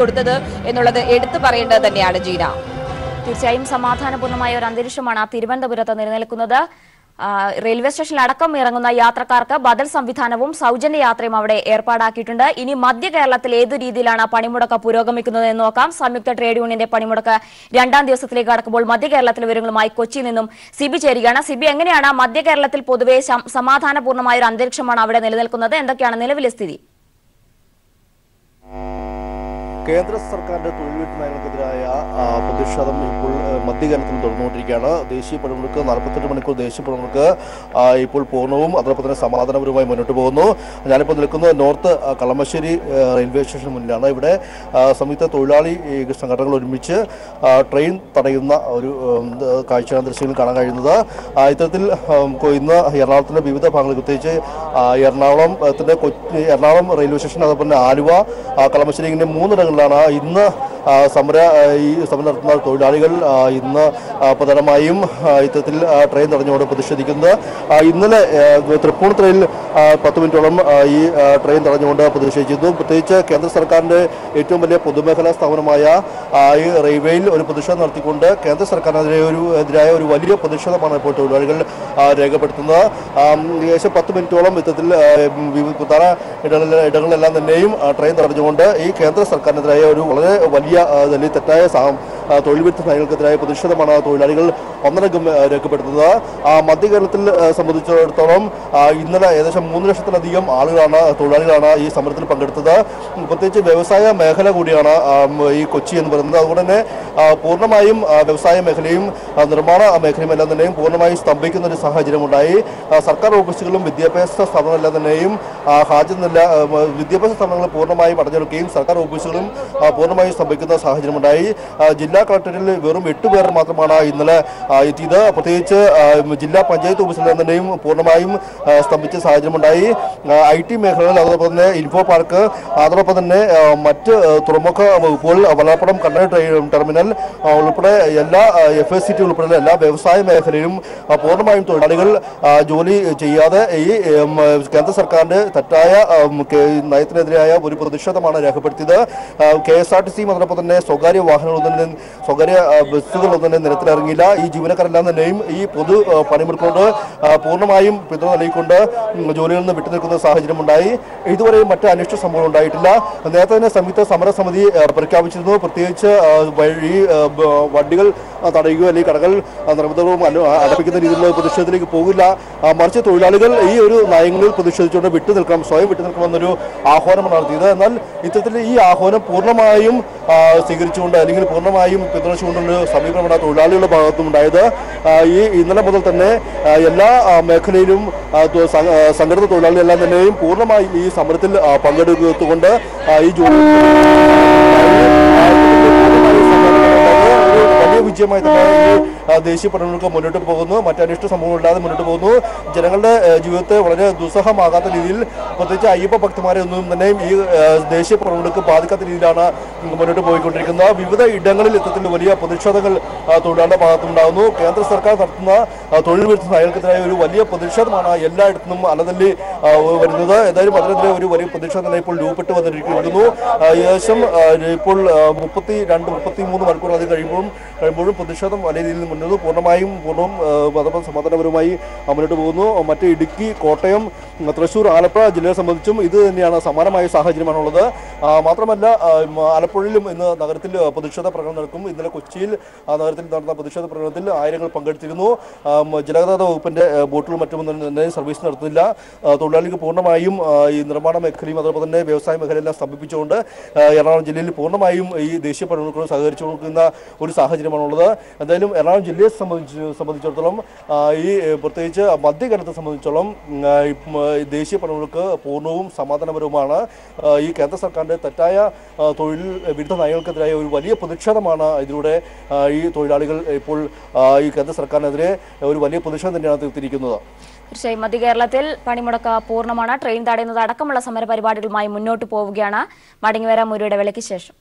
Speaker 4: കൊടുത്തത് എന്നുള്ളത് എടുത്തു പറയേണ്ടത് തന്നെയാണ് ജീന.
Speaker 2: തീർച്ചയായും സമാധാനപൂർണ്ണമായ ഒരു അന്തരീക്ഷമാണ് തിരുവനന്തപുരത്ത് നിലനിൽക്കുന്നത്. റെയിൽവേ സ്റ്റേഷനിൽ അടക്കം ഇറങ്ങുന്ന യാത്രക്കാർക്ക് ബദൽ സംവിധാനവും സൗജന്യ യാത്രയും അവിടെ ഏർപ്പാടാക്കിയിട്ടുണ്ട്. ഇനി മധ്യ കേരളത്തിൽ ഏതു രീതിയിലാണ് പണിമുടക്ക് പുരോഗമിക്കുന്നത് എന്ന് നോക്കാം. സംയുക്ത ട്രേഡ് യൂണിയന്റെ പണിമുടക്ക് 2ാം ദിവസത്തിലേക്ക് കടക്കുമ്പോൾ മധ്യ കേരളത്തിലെ വിവരങ്ങളുമായി കൊച്ചിയിൽ നിന്നും സിബി ചേരുകയാണ്. സിബി, എങ്ങനെയാണ് മധ്യ കേരളത്തിൽ പൊതുവെ സമാധാനപൂർണ്ണമായ ഒരു അന്തരീക്ഷമാണ് അവിടെ നിലനിൽക്കുന്നത്? എന്തൊക്കെയാണ് നിലവിലെ സ്ഥിതി?
Speaker 5: കേന്ദ്ര സർക്കാരിന്റെ തൊഴിലുറപ്പ് നയങ്ങൾക്കെതിരായ പ്രതിഷേധം ഇപ്പോൾ മധ്യകേരളത്തിൽ തുടർന്നുകൊണ്ടിരിക്കുകയാണ്. ദേശീയ പണിമുടക്ക് 48 മണിക്കൂർ ദേശീയ പണിമുടക്ക് ഇപ്പോൾ പൂർണ്ണവും അതോടൊപ്പം തന്നെ സമാധാനപരമായി മുന്നോട്ട് പോകുന്നു. ഞാനിപ്പോൾ നിൽക്കുന്നത് നോർത്ത് കളമശ്ശേരി റെയിൽവേ സ്റ്റേഷന് മുന്നിലാണ്. ഇവിടെ സംയുക്ത തൊഴിലാളി സംഘടനകൾ ഒരുമിച്ച് ട്രെയിൻ തടയുന്ന ഒരു കാഴ്ചയാണ് ദൃശ്യങ്ങളിൽ കാണാൻ കഴിയുന്നത്. ഇത്തരത്തിൽ ഇന്ന് എറണാകുളത്തിന്റെ വിവിധ ഭാഗങ്ങളിൽ, പ്രത്യേകിച്ച് എറണാകുളം റെയിൽവേ സ്റ്റേഷൻ, അതോടൊപ്പം തന്നെ ആലുവ, കളമശ്ശേരി, ഇങ്ങനെ 3 ഇടങ്ങളിലാണ് ഇന്ന് സമരം നടത്തുന്ന തൊഴിലാളികൾ ഇന്ന് പ്രധാനമായും ഇത്തരത്തിൽ ട്രെയിൻ തടഞ്ഞുകൊണ്ട് പ്രതിഷേധിക്കുന്നത്. ഇന്നലെ തൃപ്പൂണിത്തുറയിൽ 10 മിനിറ്റോളം ഈ ട്രെയിൻ തടഞ്ഞുകൊണ്ട് പ്രതിഷേധിച്ചിരുന്നു. പ്രത്യേകിച്ച് കേന്ദ്ര സർക്കാരിന്റെ ഏറ്റവും വലിയ പൊതുമേഖലാ സ്ഥാപനമായ ഈ റെയിൽവേയിൽ ഒരു പ്രതിഷേധം നടത്തിക്കൊണ്ട് കേന്ദ്ര സർക്കാരിനെതിരായ ഒരു വലിയ പ്രതിഷേധമാണ് ഇപ്പോൾ തൊഴിലാളികൾ രേഖപ്പെടുത്തുന്നത്. ഏകദേശം 10 മിനിറ്റോളം ഇത്തരത്തിൽ പ്രധാന ഇടങ്ങളിലെല്ലാം തന്നെയും ട്രെയിൻ തടഞ്ഞുകൊണ്ട് ഈ കേന്ദ്ര സർക്കാരിനെതിരായ ഒരു വളരെ വലിയ തെറ്റായ തൊഴിൽ വിരുദ്ധ നയങ്ങൾക്കെതിരായ പ്രതിഷേധമാണ് തൊഴിലാളികൾ ഒന്നടങ്കം രേഖപ്പെടുത്തുന്നത്. മധ്യ കേരളത്തിൽ സംബന്ധിച്ചിടത്തോളം ഇന്നലെ ഏകദേശം 3 ലക്ഷത്തിലധികം തൊഴിലാളികളാണ് ഈ സമരത്തിൽ പങ്കെടുത്തത്. പ്രത്യേകിച്ച് വ്യവസായ മേഖല കൂടിയാണ് ഈ കൊച്ചി എന്ന് പറയുന്നത്. അതുകൊണ്ട് തന്നെ പൂർണ്ണമായും വ്യവസായ മേഖലയും നിർമ്മാണ മേഖലയും എല്ലാം തന്നെയും പൂർണ്ണമായും സ്തംഭിക്കുന്ന ഒരു സാഹചര്യമുണ്ടായി. സർക്കാർ ഓഫീസുകളും വിദ്യാഭ്യാസ സ്ഥാപനങ്ങളെല്ലാം തന്നെയും വിദ്യാഭ്യാസ സ്ഥാപനങ്ങൾ പൂർണ്ണമായും അടഞ്ഞെടുക്കുകയും സർക്കാർ ഓഫീസുകളും പൂർണ്ണമായും സ്തംഭിക്കുന്ന സാഹചര്യമുണ്ടായി. ജില്ലാ കളക്ടറിൽ വെറും 8 പേർ മാത്രമാണ് ഇന്നലെ എത്തിയത്. പ്രത്യേകിച്ച് ജില്ലാ പഞ്ചായത്ത് ഓഫീസിൽ തന്നെയും പൂർണ്ണമായും സ്തംഭിച്ച സാഹചര്യമുണ്ടായി. IT മേഖലകൾ, അതോടൊപ്പം തന്നെ ഇൻഫോ പാർക്ക്, അതോടൊപ്പം തന്നെ മറ്റ് തുറമുഖ വകുപ്പുകൾ, വല്ലാപ്പുറം കണ്ടെയ്നർ ടെർമിനൽ ഉൾപ്പെടെ എല്ലാ FSCT ഉൾപ്പെടെ എല്ലാ വ്യവസായ മേഖലയിലും പൂർണ്ണമായും തൊഴിലാളികൾ ജോലി ചെയ്യാതെ ഈ കേന്ദ്ര സർക്കാരിന്റെ തെറ്റായ നയത്തിനെതിരായ ഒരു പ്രതിഷേധമാണ് രേഖപ്പെടുത്തിയത്. KSRTCയും അതോടൊപ്പം തന്നെ സ്വകാര്യ ബസ്സുകളൊന്നും തന്നെ നിരത്തിലിറങ്ങിയില്ല. ഈ ജീവനക്കാരെല്ലാം തന്നെയും ഈ പൊതു പണിമുടക്കൊണ്ട് പൂർണ്ണമായും പിന്തുണ നൽകിക്കൊണ്ട് ജോലിയിൽ നിന്ന് വിട്ടുനിൽക്കുന്ന സാഹചര്യമുണ്ടായി. ഇതുവരെയും മറ്റ് അനിഷ്ട സംഭവം ഉണ്ടായിട്ടില്ല. നേരത്തെ തന്നെ സംയുക്ത സമരസമിതി പ്രഖ്യാപിച്ചിരുന്നു. പ്രത്യേകിച്ച് ഈ വണ്ടികൾ തടയുകയോ അല്ലെങ്കിൽ കടകൾ നിർമ്മിതവും അടപ്പിക്കുന്ന രീതിയിലുള്ള പ്രതിഷേധത്തിലേക്ക് പോകില്ല. മറിച്ച് തൊഴിലാളികൾ ഈ ഒരു നയങ്ങളിൽ പ്രതിഷേധിച്ചുകൊണ്ട് സ്വയം വിട്ടുനിൽക്കണമെന്നൊരു ആഹ്വാനമാണ് നടത്തിയത്. എന്നാൽ ഇത്തരത്തിൽ ഈ ആഹ്വാനം പൂർണ്ണമായും സ്വീകരിച്ചുകൊണ്ട് അല്ലെങ്കിൽ പൂർണ്ണമായും പിന്തുണച്ചുകൊണ്ടുള്ള സമീപനമാണ് തൊഴിലാളികളുടെ ഭാഗത്തും ഉണ്ടായത്. ഇന്നലെ മുതൽ തന്നെ എല്ലാ മേഖലയിലും സംഘടിത തൊഴിലാളികളെല്ലാം തന്നെയും പൂർണ്ണമായി ഈ സമരത്തിൽ പങ്കെടുത്തുകൊണ്ട് ഈ ജോലി വലിയ വിജയമായി തന്നെ ദേശീയ പണിമുടക്ക് മുന്നോട്ട് പോകുന്നു. മറ്റനിഷ്ട സംഭവങ്ങളില്ലാതെ മുന്നോട്ട് പോകുന്നു. ജനങ്ങളുടെ ജീവിതത്തെ വളരെ ദുസ്സഹമാകാത്ത രീതിയിൽ, പ്രത്യേകിച്ച് അയ്യപ്പ ഭക്തന്മാരെ ഒന്നും തന്നെ ഈ ദേശീയ പണിമുടക്ക് ബാധിക്കാത്ത രീതിയിലാണ് മുന്നോട്ട് പോയിക്കൊണ്ടിരിക്കുന്നത്. വിവിധ ഇടങ്ങളിൽ ഇത്തരത്തിൽ വലിയ പ്രതിഷേധങ്ങൾ തൊഴിലാളികളുടെ ഭാഗത്തുണ്ടാകുന്നു. കേന്ദ്ര സർക്കാർ നടത്തുന്ന തൊഴിൽ വിരുദ്ധ നയങ്ങൾക്കെതിരായ ഒരു വലിയ പ്രതിഷേധമാണ് എല്ലായിടത്തും അലതല്ലി വരുന്നത്. ഏതായാലും അതിനെതിരെ ഒരു വലിയ പ്രതിഷേധം ഇപ്പോൾ രൂപപ്പെട്ട് വന്നിരിക്കുന്നു. ഏകദേശം ഇപ്പോൾ 32-33 മണിക്കൂർ അത് കഴിയുമ്പോഴും പ്രതിഷേധം വലിയ രീതിയിൽ മുന്നോട്ട് പൂർണ്ണവും സമാധാനപരമായി മുന്നോട്ട് പോകുന്നു. മറ്റ് ഇടുക്കി, കോട്ടയം, തൃശൂർ, ആലപ്പുഴ ജില്ലയെ സംബന്ധിച്ചും ഇത് തന്നെയാണ് സമാനമായ സാഹചര്യമാണുള്ളത്. മാത്രമല്ല ആലപ്പുഴയിലും ഇന്ന് നഗരത്തിൽ പ്രതിഷേധ പ്രകടനം നടക്കും. ഇന്നലെ കൊച്ചിയിൽ നഗരത്തിൽ നടന്ന പ്രതിഷേധ പ്രകടനത്തിൽ ആയിരങ്ങൾ പങ്കെടുത്തിരുന്നു. ജലഗതാഗത വകുപ്പിന്റെ ബോട്ടുകളും മറ്റും തന്നെ സർവീസ് നടത്തുന്നില്ല. തൊഴിലാളികൾ പൂർണ്ണമായും ഈ നിർമ്മാണ മേഖലയും അതോടൊപ്പം തന്നെ വ്യവസായ മേഖലയെല്ലാം സ്തംഭിപ്പിച്ചുകൊണ്ട് എറണാകുളം ജില്ലയിൽ പൂർണ്ണമായും ഈ ദേശീയ പണിമുടക്കിനോട് സഹകരിച്ചു കൊടുക്കുന്ന ഒരു സാഹചര്യമാണുള്ളത്. എന്തായാലും എറണാകുളം ജില്ലയെ സംബന്ധിച്ചിടത്തോളം ഈ പ്രത്യേകിച്ച് മധ്യകേരളത്തെ സംബന്ധിച്ചോളം ദേശീയ പണിമുടക്ക് പൂർണ്ണവും സമാധാനപരവുമാണ്. ഈ കേന്ദ്ര സർക്കാരിന്റെ തെറ്റായ തൊഴിൽ വിരുദ്ധ നയങ്ങൾക്കെതിരായ ഒരു വലിയ പ്രതിഷേധമാണ് ഇതിലൂടെ ഈ തൊഴിലാളികൾ ഇപ്പോൾ ഈ കേന്ദ്ര സർക്കാരിനെതിരെ ഒരു വലിയ പ്രതിഷേധം തന്നെയാണ് തീർത്തിരിക്കുന്നത്.
Speaker 2: തീർച്ചയായും മധ്യകേരളത്തിൽ പണിമുടക്ക് പൂർണ്ണമാണ്. ട്രെയിൻ തടയുന്നത് അടക്കമുള്ള സമരപരിപാടികളുമായി മുന്നോട്ട് പോവുകയാണ്. മടങ്ങിവരാം ഒരു ഇടവേളയ്ക്ക് ശേഷം.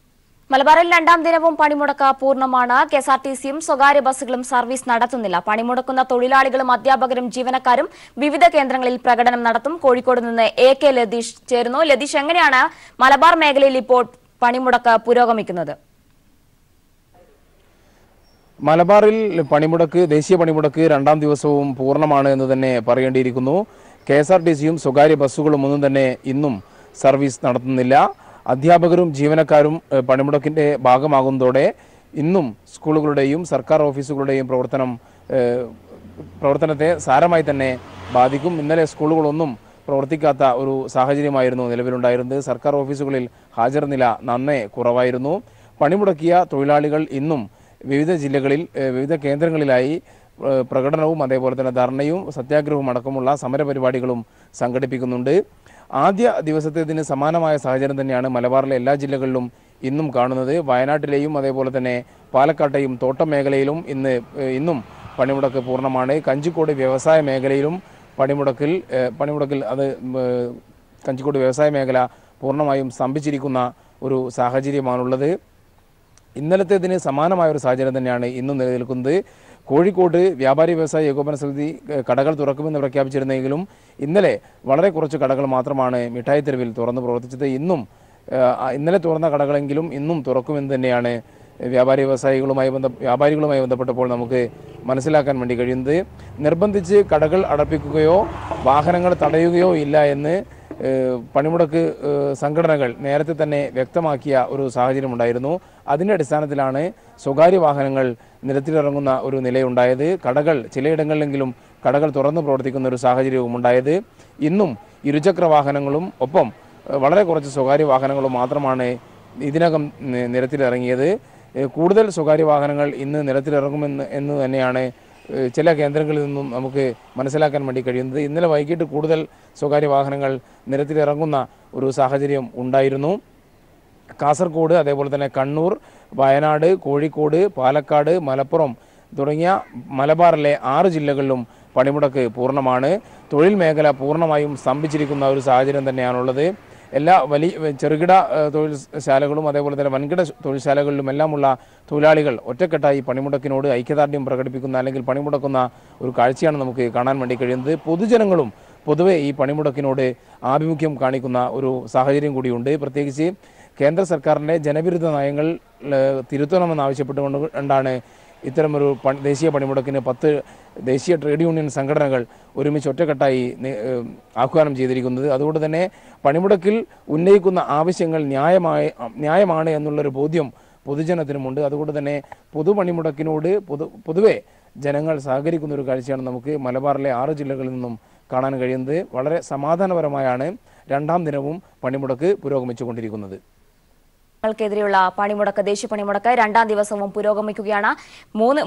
Speaker 2: മലബാറിൽ രണ്ടാം ദിനവും പണിമുടക്ക് പൂർണ്ണമാണ്. KSRTCയും സ്വകാര്യ ബസ്സുകളും സർവീസ് നടത്തുന്നില്ല. പണിമുടക്കുന്ന തൊഴിലാളികളും അധ്യാപകരും ജീവനക്കാരും വിവിധ കേന്ദ്രങ്ങളിൽ പ്രകടനം നടത്തും. കോഴിക്കോട് നിന്ന് AK ലതീഷ് ചേരുന്നു. ലതീഷ്, എങ്ങനെയാണ് മലബാർ മേഖലയിൽ ഇപ്പോൾ പണിമുടക്ക് പുരോഗമിക്കുന്നത്?
Speaker 6: മലബാറിൽ പണിമുടക്ക്, ദേശീയ പണിമുടക്ക് രണ്ടാം ദിവസവും പൂർണ്ണമാണ് എന്ന് തന്നെ പറയേണ്ടിയിരിക്കുന്നു. KSRTCയും സ്വകാര്യ ബസ്സുകളും ഒന്നും തന്നെ ഇന്നും സർവീസ് നടത്തുന്നില്ല. അധ്യാപകരും ജീവനക്കാരും പണിമുടക്കിന്റെ ഭാഗമാകുന്നതോടെ ഇന്നും സ്കൂളുകളുടെയും സർക്കാർ ഓഫീസുകളുടെയും പ്രവർത്തനത്തെ സാരമായി തന്നെ ബാധിക്കും. ഇന്നലെ സ്കൂളുകളൊന്നും പ്രവർത്തിക്കാത്ത ഒരു സാഹചര്യമായിരുന്നു നിലവിലുണ്ടായിരുന്നത്. സർക്കാർ ഓഫീസുകളിൽ ഹാജർ നില നന്നേ കുറവായിരുന്നു. പണിമുടക്കിയ തൊഴിലാളികൾ ഇന്നും വിവിധ ജില്ലകളിൽ വിവിധ കേന്ദ്രങ്ങളിലായി പ്രകടനവും അതേപോലെ തന്നെ ധർണയും സത്യാഗ്രഹവും അടക്കമുള്ള സമരപരിപാടികളും സംഘടിപ്പിക്കുന്നുണ്ട്. ആദ്യ ദിവസത്തേതിന് സമാനമായ സാഹചര്യം തന്നെയാണ് മലബാറിലെ എല്ലാ ജില്ലകളിലും ഇന്നും കാണുന്നത്. വയനാട്ടിലെയും അതേപോലെ തന്നെ പാലക്കാട്ടെയും തോട്ടം മേഖലയിലും ഇന്നും പണിമുടക്ക് പൂർണ്ണമാണ്. കഞ്ചിക്കോട് വ്യവസായ മേഖലയിലും പണിമുടക്കിൽ അത് കഞ്ചിക്കോട് വ്യവസായ മേഖല പൂർണ്ണമായും സ്തംഭിച്ചിരിക്കുന്ന ഒരു സാഹചര്യമാണുള്ളത്. ഇന്നലത്തേതിന് സമാനമായ ഒരു സാഹചര്യം തന്നെയാണ് ഇന്നും നിലനിൽക്കുന്നത്. കോഴിക്കോട് വ്യാപാരി വ്യവസായ ഏകോപന സമിതി കടകൾ തുറക്കുമെന്ന് പ്രഖ്യാപിച്ചിരുന്നെങ്കിലും ഇന്നലെ വളരെ കുറച്ച് കടകൾ മാത്രമാണ് മിഠായി തെരുവിൽ തുറന്ന് പ്രവർത്തിച്ചത്. ഇന്നലെ തുറന്ന കടകളെങ്കിലും ഇന്നും തുറക്കുമെന്ന് തന്നെയാണ് വ്യാപാരികളുമായി ബന്ധപ്പെട്ടപ്പോൾ നമുക്ക് മനസ്സിലാക്കാൻ വേണ്ടി കഴിയുന്നത്. നിർബന്ധിച്ച് കടകൾ അടപ്പിക്കുകയോ വാഹനങ്ങൾ തടയുകയോ ഇല്ല എന്ന് പണിമുടക്ക് സംഘടനകൾ നേരത്തെ തന്നെ വ്യക്തമാക്കിയ ഒരു സാഹചര്യമുണ്ടായിരുന്നു. അതിൻ്റെ അടിസ്ഥാനത്തിലാണ് സ്വകാര്യ വാഹനങ്ങൾ നിരത്തിലിറങ്ങുന്ന ഒരു നിലയുണ്ടായത്. ചിലയിടങ്ങളിലെങ്കിലും കടകൾ തുറന്നു പ്രവർത്തിക്കുന്ന ഒരു സാഹചര്യവും ഉണ്ടായത്. ഇന്നും ഇരുചക്ര വാഹനങ്ങളും ഒപ്പം വളരെ കുറച്ച് സ്വകാര്യ വാഹനങ്ങളും മാത്രമാണ് ഇതിനകം നിരത്തിലിറങ്ങിയത്. കൂടുതൽ സ്വകാര്യ വാഹനങ്ങൾ ഇന്ന് നിരത്തിലിറങ്ങുമെന്ന് തന്നെയാണ് ചില കേന്ദ്രങ്ങളിൽ നിന്നും നമുക്ക് മനസ്സിലാക്കാൻ വേണ്ടി കഴിയുന്നത്. ഇന്നലെ വൈകിട്ട് കൂടുതൽ സ്വകാര്യ വാഹനങ്ങൾ നിരത്തിലിറങ്ങുന്ന ഒരു സാഹചര്യം ഉണ്ടായിരുന്നു. കാസർഗോഡ്, അതേപോലെ തന്നെ കണ്ണൂർ, വയനാട്, കോഴിക്കോട്, പാലക്കാട്, മലപ്പുറം തുടങ്ങിയ മലബാറിലെ 6 ജില്ലകളിലും പണിമുടക്ക് പൂർണ്ണമാണ്. തൊഴിൽ മേഖല പൂർണ്ണമായും സ്തംഭിച്ചിരിക്കുന്ന ഒരു സാഹചര്യം തന്നെയാണുള്ളത്. എല്ലാ ചെറുകിട തൊഴിൽശാലകളും അതേപോലെ തന്നെ വൻകിട തൊഴിൽശാലകളിലുമെല്ലാമുള്ള തൊഴിലാളികൾ ഒറ്റക്കെട്ടായി പണിമുടക്കിനോട് ഐക്യദാർഢ്യം പ്രകടിപ്പിക്കുന്ന അല്ലെങ്കിൽ പണിമുടക്കുന്ന ഒരു കാഴ്ചയാണ് നമുക്ക് കാണാൻ വേണ്ടി കഴിയുന്നത്. പൊതുജനങ്ങളും പൊതുവെ ഈ പണിമുടക്കിനോട് ആഭിമുഖ്യം കാണിക്കുന്ന ഒരു സാഹചര്യം കൂടിയുണ്ട്. പ്രത്യേകിച്ച് കേന്ദ്ര സർക്കാരിൻ്റെ ജനവിരുദ്ധ നയങ്ങൾ തിരുത്തണമെന്നാവശ്യപ്പെട്ടുകൊണ്ടാണ് ഇത്തരമൊരു ദേശീയ പണിമുടക്കിന് 10 ദേശീയ ട്രേഡ് യൂണിയൻ സംഘടനകൾ ഒരുമിച്ച് ഒറ്റക്കെട്ടായി ആഹ്വാനം ചെയ്തിരിക്കുന്നത്. അതുകൊണ്ട് തന്നെ പണിമുടക്കിൽ ഉന്നയിക്കുന്ന ആവശ്യങ്ങൾ ന്യായമാണ് എന്നുള്ളൊരു ബോധ്യം പൊതുജനത്തിനുമുണ്ട്. അതുകൊണ്ട് തന്നെ പൊതുപണിമുടക്കിനോട് പൊതുവെ ജനങ്ങൾ സഹകരിക്കുന്ന ഒരു കാഴ്ചയാണ് നമുക്ക് മലബാറിലെ 6 ജില്ലകളിൽ നിന്നും കാണാൻ കഴിയുന്നത്. വളരെ സമാധാനപരമായാണ് രണ്ടാം ദിനവും പണിമുടക്ക് പുരോഗമിച്ചുകൊണ്ടിരിക്കുന്നത്.
Speaker 2: ക്കെതിരെയുള്ള പണിമുടക്ക് ദേശീയ പണിമുടക്ക് രണ്ടാം ദിവസവും പുരോഗമിക്കുകയാണ്.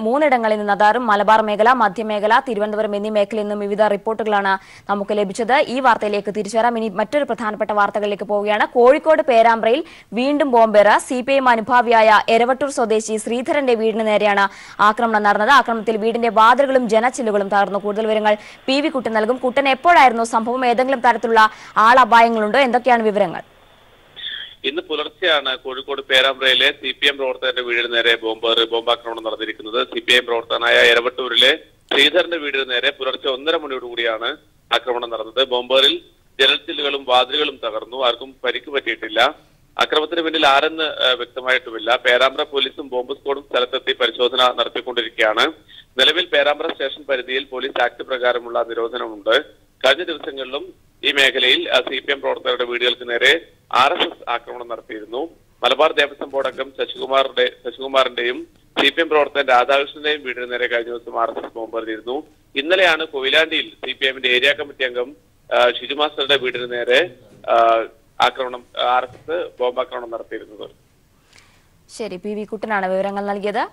Speaker 2: മൂന്നിടങ്ങളിൽ നിന്ന് അതാറും മലബാർ മേഖല, മധ്യമേഖല, തിരുവനന്തപുരം എന്നീ മേഖലയിൽ നിന്നും വിവിധ റിപ്പോർട്ടുകളാണ് നമുക്ക് ലഭിച്ചത്. ഈ വാർത്തയിലേക്ക് തിരിച്ചു വരാം. ഇനി മറ്റൊരു പ്രധാനപ്പെട്ട വാർത്തകളിലേക്ക് പോവുകയാണ്. കോഴിക്കോട് പേരാമ്പ്രയിൽ വീണ്ടും ബോംബേറ്. CPIM അനുഭാവിയായ എരവട്ടൂർ സ്വദേശി ശ്രീധരന്റെ വീടിന് നേരെയാണ് ആക്രമണം നടന്നത്. ആക്രമണത്തിൽ വീടിന്റെ വാതിലുകളും ജനച്ചില്ലുകളും തകർന്നു. കൂടുതൽ വിവരങ്ങൾ PV കുട്ടൻ നൽകും. കുട്ടൻ, എപ്പോഴായിരുന്നു സംഭവം? ഏതെങ്കിലും തരത്തിലുള്ള ആളപായങ്ങളുണ്ടോ? എന്തൊക്കെയാണ് വിവരങ്ങൾ?
Speaker 7: ഇന്ന് പുലർച്ചെയാണ് കോഴിക്കോട് പേരാമ്പ്രയിലെ CPM പ്രവർത്തകന്റെ വീടിന് നേരെ ബോംബാക്രമണം നടന്നിരിക്കുന്നത്. CPIM പ്രവർത്തകനായ എരവട്ടൂരിലെ ശ്രീധരന്റെ വീടിന് നേരെ പുലർച്ചെ 1:30 മണിയോടുകൂടിയാണ് ആക്രമണം നടന്നത്. ബോംബേറിൽ ജനൽച്ചില്ലുകളും വാതിലുകളും തകർന്നു. ആർക്കും പരിക്ക് പറ്റിയിട്ടില്ല. അക്രമത്തിന് പിന്നിൽ ആരെന്ന് വ്യക്തമായിട്ടുമില്ല. പേരാമ്പ്ര പോലീസും ബോംബ് സ്ക്വാഡും സ്ഥലത്തെത്തി പരിശോധന നടത്തിക്കൊണ്ടിരിക്കുകയാണ്. നിലവിൽ പേരാമ്പ്ര സ്റ്റേഷൻ പരിധിയിൽ പോലീസ് ആക്ട് പ്രകാരമുള്ള നിരോധനമുണ്ട്. കഴിഞ്ഞ ദിവസങ്ങളിലും ഈ മേഖലയിൽ CPM പ്രവർത്തകരുടെ വീടുകൾക്ക് നേരെ RSS ആക്രമണം നടത്തിയിരുന്നു. മലബാർ ദേവസ്വം ബോർഡ് അംഗം ശശികുമാറിന്റെയും CPM പ്രവർത്തകൻ രാധാകൃഷ്ണന്റെയും വീടിന് നേരെ കഴിഞ്ഞ ദിവസം RSS ബോംബെറിഞ്ഞിരുന്നു. ഇന്നലെയാണ് കൊയിലാണ്ടിയിൽ CPMന്റെ ഏരിയ കമ്മിറ്റി അംഗം ഷിജു മാസ്റ്ററുടെ വീടിന് നേരെ RSS ബോംബാക്രമണം നടത്തിയിരുന്നത്.
Speaker 2: ശരി, PV കുട്ടനാണ് വിവരങ്ങൾ നൽകിയത്.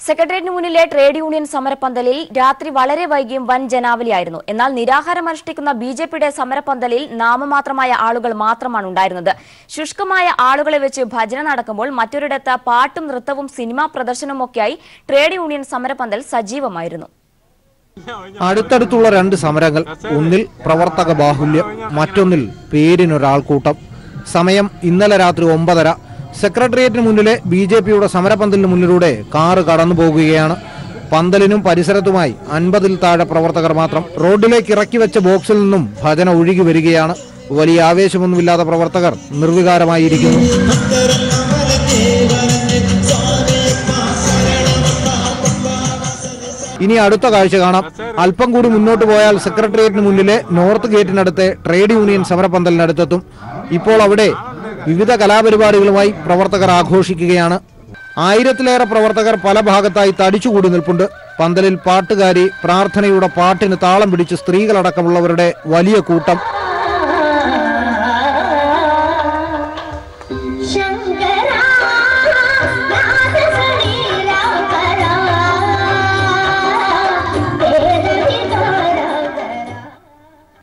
Speaker 2: സെക്രട്ടേറിയറ്റിന് മുന്നിലെ ട്രേഡ് യൂണിയൻ സമരപന്തലിൽ രാത്രി വളരെ വൈകിയും വൻ ജനാവലിയായിരുന്നു. എന്നാൽ നിരാഹാരം അനുഷ്ഠിക്കുന്ന BJPയുടെ സമരപന്തലിൽ നാമമാത്രമായ ആളുകൾ മാത്രമാണ് ഉണ്ടായിരുന്നത്. ശുഷ്കമായ ആളുകളെ വെച്ച് ഭജന നടക്കുമ്പോൾ മറ്റൊരിടത്ത് പാട്ടും നൃത്തവും സിനിമാ പ്രദർശനവുമൊക്കെയായി ട്രേഡ് യൂണിയൻ സമരപന്തൽ സജീവമായിരുന്നു.
Speaker 8: അടുത്തടുത്തുള്ള 2 സമരങ്ങൾ, ഒന്നിൽ പ്രവർത്തക ബാഹുല്യം, മറ്റൊന്നിൽ പേരിനൊരാൾക്കൂട്ടം. സമയം ഇന്നലെ രാത്രി 9:30. സെക്രട്ടേറിയറ്റിന് മുന്നിലെ BJPയുടെ സമരപന്തലിന് മുന്നിലൂടെ കാറ് കടന്നു പോകുകയാണ്. പന്തലിനും പരിസരത്തുമായി 50-ൽ താഴെ പ്രവർത്തകർ മാത്രം. റോഡിലേക്ക് ഇറക്കി വെച്ച ബോക്സിൽ നിന്നും ഭജന ഒഴുകി വരികയാണ്. വലിയ ആവേശമൊന്നുമില്ലാത്ത പ്രവർത്തകർ നിർവികാരമായിരിക്കുന്നു. ഇനി അടുത്ത കാഴ്ച കാണാം. അല്പം കൂടി മുന്നോട്ട് പോയാൽ സെക്രട്ടേറിയറ്റിന് മുന്നിലെ നോർത്ത് ഗേറ്റിനടുത്തെ ട്രേഡ് യൂണിയൻ സമരപന്തലിനടുത്തെത്തും. ഇപ്പോൾ അവിടെ വിവിധ കലാപരിപാടികളുമായി പ്രവർത്തകർ ആഘോഷിക്കുകയാണ്. 1000-ലേറെ പ്രവർത്തകർ പല ഭാഗത്തായി തടിച്ചുകൂടി നിൽപ്പുണ്ട്. പന്തലിൽ പാട്ടുകാരി, പ്രാർത്ഥനയുടെ പാട്ടിന് താളം പിടിച്ച് സ്ത്രീകളടക്കമുള്ളവരുടെ വലിയ കൂട്ടം.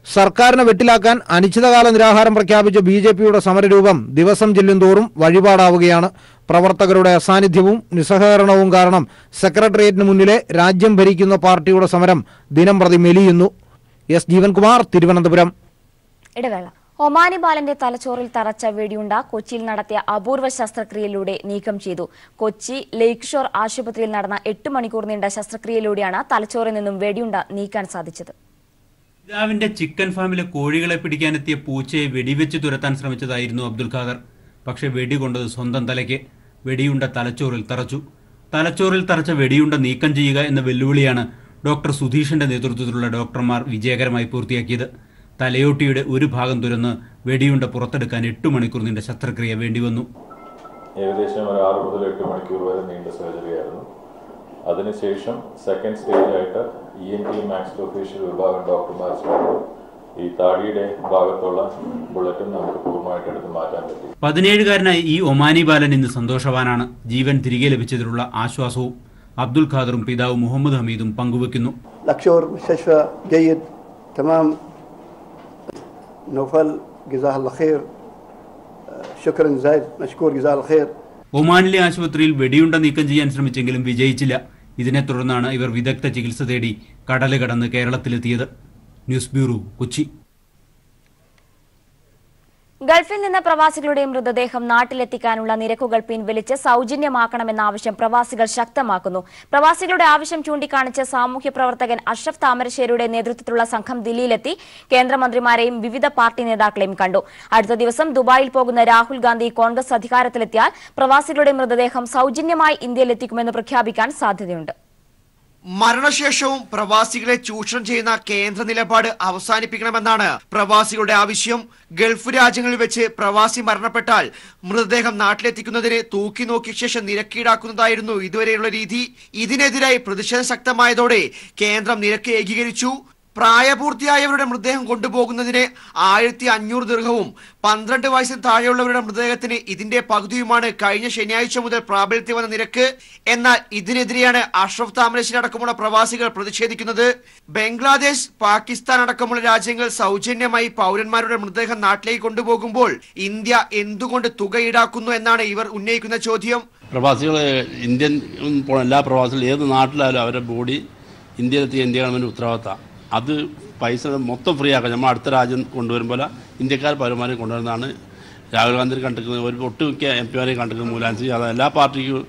Speaker 8: സർക്കാരിനെ വെട്ടിലാക്കാൻ അനിശ്ചിതകാല നിരാഹാരം പ്രഖ്യാപിച്ച BJPയുടെ സമരരൂപം ദിവസം ചെല്ലുന്തോറും വഴിപാടാവുകയാണ്. പ്രവർത്തകരുടെ അസാന്നിധ്യവും നിസ്സഹകരണവും കാരണം സെക്രട്ടേറിയറ്റിന് മുന്നിലെ രാജ്യം ഭരിക്കുന്ന പാർട്ടിയുടെ സമരം ദിനം പ്രതി മെലിയുന്നു. S. ജീവൻകുമാർ, തിരുവനന്തപുരം.
Speaker 2: ഇടവേള. ഒമാനി ബാലന്റെ തലച്ചോറിൽ തറച്ച വെടിയുണ്ട കൊച്ചിയിൽ നടത്തിയ അപൂർവ ശസ്ത്രക്രിയയിലൂടെ നീക്കം ചെയ്തു. കൊച്ചി ലേക്ക് ഷോർ ആശുപത്രിയിൽ നടന്ന 8 മണിക്കൂർ നീണ്ട ശസ്ത്രക്രിയയിലൂടെയാണ് തലച്ചോറിൽ നിന്നും വെടിയുണ്ട നീക്കാൻ സാധിച്ചത്.
Speaker 9: പിതാവിന്റെ ചിക്കൻ ഫാമിലെ കോഴികളെ പിടിക്കാനെത്തിയ പൂച്ചയെ വെടിവെച്ച് തുരത്താൻ ശ്രമിച്ചതായിരുന്നു അബ്ദുൽ ഖാദർ. പക്ഷേ വെടികൊണ്ടത് സ്വന്തം തലയ്ക്ക്. വെടിയുണ്ട തലച്ചോറിൽ തറച്ചു. തലച്ചോറിൽ തറച്ച വെടിയുണ്ട നീക്കം ചെയ്യുക എന്ന വെല്ലുവിളിയാണ് ഡോക്ടർ സുധീഷിന്റെ നേതൃത്വത്തിലുള്ള ഡോക്ടർമാർ വിജയകരമായി പൂർത്തിയാക്കിയത്. തലയോട്ടിയുടെ ഒരു ഭാഗം തുരന്ന് വെടിയുണ്ട പുറത്തെടുക്കാൻ 8 മണിക്കൂർ നീണ്ട ശസ്ത്രക്രിയ വേണ്ടിവന്നു.
Speaker 10: ഏകദേശം 6 മുതൽ 8 മണിക്കൂർ വരെ നീണ്ട സർജറിയായിരുന്നു. അതിനുശേഷം സെക്കൻഡ് സ്റ്റേജായിട്ട് ENT മാക്സിലോഫേഷ്യൽ വിഭാഗം ഡോക്ടർമാർ ചേർന്ന് ഈ താടിയുടെ ഭാഗത്തുള്ള ബുള്ളറ്റും നമുക്ക് പൂർണ്ണമായിട്ട് എടുത്ത് മാറ്റാൻ പറ്റി.
Speaker 9: 17-കാരനായ ഈ ഒമാനി ബാലൻ ഇന്ന് സന്തോഷവാനാണ്. ജീവൻ തിരികെ ലഭിച്ചതിലുള്ള ആശ്വാസവും അബ്ദുൽ ഖാദറും പിതാവ് മുഹമ്മദ് ഹമീദും പങ്കുവെക്കുന്നു. ഒമാനിലെ ആശുപത്രിയിൽ വെടിയുണ്ട നീക്കം ചെയ്യാൻ ശ്രമിച്ചെങ്കിലും വിജയിച്ചില്ല. ഇതിനെ തുടർന്നാണ് ഇവർ വിദഗ്ധ ചികിത്സ തേടി കടല് കടന്ന് കേരളത്തിലെത്തിയത്. News bureau, Kochi.
Speaker 2: ഗൾഫിൽ നിന്ന് പ്രവാസികളുടെ മൃതദേഹം നാട്ടിലെത്തിക്കാനുള്ള നിരക്കുകൾ പിൻവലിച്ച് സൗജന്യമാക്കണമെന്ന ആവശ്യം പ്രവാസികൾ ശക്തമാക്കുന്നു. പ്രവാസികളുടെ ആവശ്യം ചൂണ്ടിക്കാണിച്ച് സാമൂഹ്യ പ്രവർത്തകൻ അഷ്റഫ് താമരശ്ശേരിയുടെ നേതൃത്വത്തിലുള്ള സംഘം ദില്ലിയിലെത്തി കേന്ദ്രമന്ത്രിമാരെയും വിവിധ പാർട്ടി നേതാക്കളെയും കണ്ടു. അടുത്ത ദിവസം ദുബായിൽ പോകുന്ന രാഹുൽ ഗാന്ധി കോൺഗ്രസ് അധികാരത്തിലെത്തിയാൽ പ്രവാസികളുടെ മൃതദേഹം സൗജന്യമായി ഇന്ത്യയിലെത്തിക്കുമെന്ന് പ്രഖ്യാപിക്കാൻ സാധ്യതയുണ്ട്.
Speaker 3: മരണശേഷവും പ്രവാസികളെ ചൂഷണം ചെയ്യുന്ന കേന്ദ്ര നിലപാട് അവസാനിപ്പിക്കണമെന്നാണ് പ്രവാസികളുടെ ആവശ്യം. ഗൾഫ് രാജ്യങ്ങളിൽ വെച്ച് പ്രവാസി മരണപ്പെട്ടാൽ മൃതദേഹം നാട്ടിലെത്തിക്കുന്നതിന് തൂക്കി നോക്കിയ ശേഷം നിരക്കീടാക്കുന്നതായിരുന്നു ഇതുവരെയുള്ള രീതി. ഇതിനെതിരായി പ്രതിഷേധം ശക്തമായതോടെ കേന്ദ്രം നിരക്ക് ഏകീകരിച്ചു. പ്രായപൂർത്തിയായവരുടെ മൃതദേഹം കൊണ്ടുപോകുന്നതിന് 1500 ദിർഹവും 12 വയസ്സിന് താഴെയുള്ളവരുടെ മൃതദേഹത്തിന് ഇതിന്റെ പകുതിയുമാണ് കഴിഞ്ഞ ശനിയാഴ്ച മുതൽ പ്രാബല്യത്തിൽ വന്ന നിരക്ക്. എന്നാൽ ഇതിനെതിരെയാണ് അഷ്റഫ് താമരശ്ശേരി അടക്കമുള്ള പ്രവാസികൾ പ്രതിഷേധിക്കുന്നത്. ബംഗ്ലാദേശ്, പാകിസ്ഥാൻ അടക്കമുള്ള രാജ്യങ്ങൾ സൗജന്യമായി പൗരന്മാരുടെ മൃതദേഹം നാട്ടിലേക്ക് കൊണ്ടുപോകുമ്പോൾ ഇന്ത്യ എന്തുകൊണ്ട് തുക ഈടാക്കുന്നു എന്നാണ് ഇവർ ഉന്നയിക്കുന്ന ചോദ്യം.
Speaker 11: പ്രവാസികൾ ഇന്ത്യൻ എല്ലാ പ്രവാസികളും ഏത് നാട്ടിലായാലും അവരുടെ ബോഡി ഇന്ത്യയിലെത്തിയ ഇന്ത്യ ഗവൺമെൻറ് ഉത്തരവാദിത്തം. അത് പൈസ മൊത്തം ഫ്രീ ആക്കാം. നമ്മൾ അടുത്ത രാജ്യം കൊണ്ടുവരുമ്പോൾ ഇന്ത്യക്കാർ പൗരന്മാരെ കൊണ്ടുവരുന്നതാണ് രാഹുൽ ഗാന്ധി കണ്ടിരിക്കുന്നത്. ഒരു ഒട്ടുമിക്ക എം പിമാരെയും കണ്ടിരിക്കുന്നത് മൂലാൻസി അത് എല്ലാ പാർട്ടിക്കും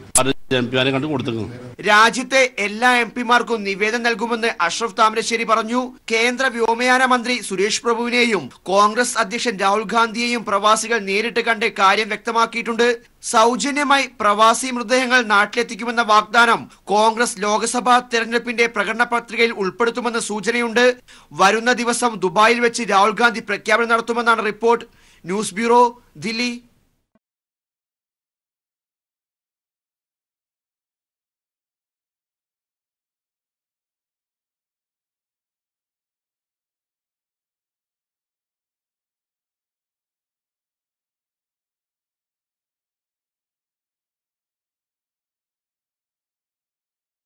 Speaker 11: എം പിമാരെ കണ്ട് കൊടുത്തിരിക്കുന്നു.
Speaker 3: രാജ്യത്തെ എല്ലാ എം പിമാർക്കും നിവേദനം നൽകുമെന്ന് അഷ്റഫ് താമരശ്ശേരി പറഞ്ഞു. കേന്ദ്ര വ്യോമയാന മന്ത്രി സുരേഷ് പ്രഭുവിനെയും കോൺഗ്രസ് അധ്യക്ഷൻ രാഹുൽ ഗാന്ധിയെയും പ്രവാസികൾ നേരിട്ട് കണ്ട് കാര്യം വ്യക്തമാക്കിയിട്ടുണ്ട്. സൗജന്യമായി പ്രവാസി മൃതദേഹങ്ങൾ നാട്ടിലെത്തിക്കുമെന്ന വാഗ്ദാനം കോൺഗ്രസ് ലോക്സഭാ തെരഞ്ഞെടുപ്പിന്റെ പ്രകടന പത്രികയിൽ ഉൾപ്പെടുത്തുമെന്ന് സൂചനയുണ്ട്. വരുന്ന ദിവസം ദുബായിൽ വെച്ച് രാഹുൽ ഗാന്ധി പ്രഖ്യാപനം നടത്തുമെന്നാണ് റിപ്പോർട്ട്. News bureau, Delhi.